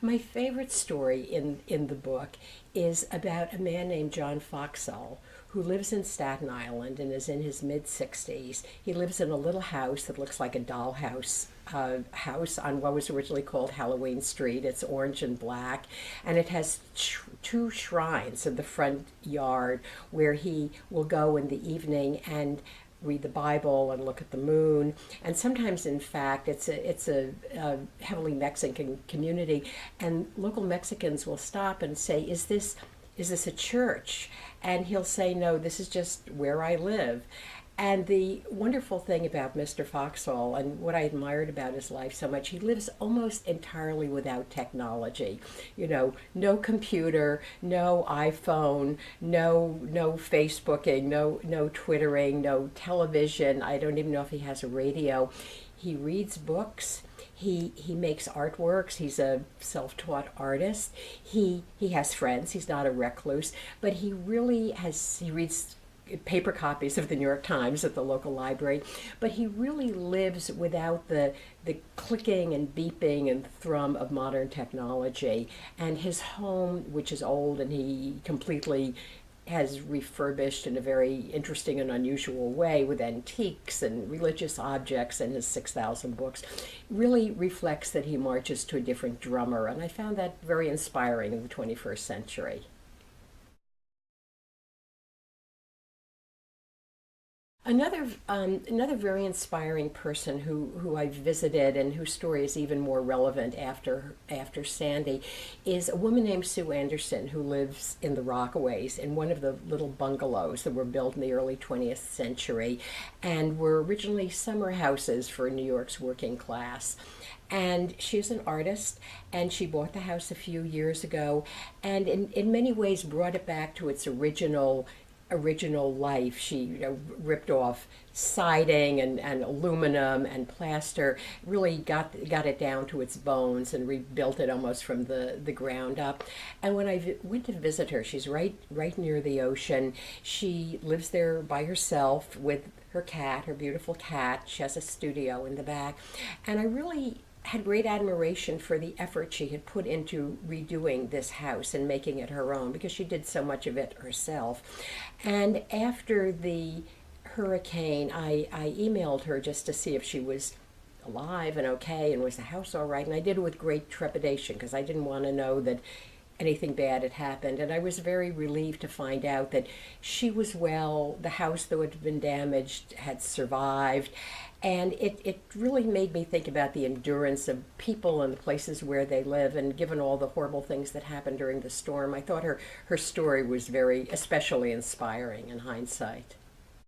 My favorite story in the book is about a man named John Foxall who lives in Staten Island and is in his mid 60s. He lives in a little house that looks like a dollhouse house on what was originally called Halloween Street. It's orange and black, and it has two shrines in the front yard where he will go in the evening and read the Bible and look at the moon. And sometimes, in fact, it's a heavily Mexican community, and local Mexicans will stop and say, "Is this a church?" And he'll say, "No, this is just where I live." And the wonderful thing about Mr. Foxall, and what I admired about his life so much, he lives almost entirely without technology. No computer, no iPhone, no Facebooking, no Twittering, no television. I don't even know if he has a radio. He reads books. He makes artworks. He's a self-taught artist. He has friends. He's not a recluse, but he reads paper copies of the New York Times at the local library, but he really lives without the clicking and beeping and thrum of modern technology. And his home, which is old and he completely has refurbished in a very interesting and unusual way with antiques and religious objects and his 6,000 books, really reflects that he marches to a different drummer. And I found that very inspiring in the 21st century. Another very inspiring person who I visited and whose story is even more relevant after Sandy is a woman named Sue Anderson who lives in the Rockaways in one of the little bungalows that were built in the early 20th century and were originally summer houses for New York's working class. And she's an artist, and she bought the house a few years ago, and in many ways brought it back to its original life. She ripped off siding and aluminum and plaster, really got it down to its bones and rebuilt it almost from the ground up. And when I went to visit her, she's right near the ocean. She lives there by herself with her cat, her beautiful cat. She has a studio in the back. And I really had great admiration for the effort she had put into redoing this house and making it her own, because she did so much of it herself. And after the hurricane, I emailed her just to see if she was alive and okay and was the house all right. And I did it with great trepidation because I didn't want to know that anything bad had happened. And I was very relieved to find out that she was well, the house that had been damaged had survived. And it really made me think about the endurance of people and the places where they live. And given all the horrible things that happened during the storm, I thought her story was very especially inspiring in hindsight.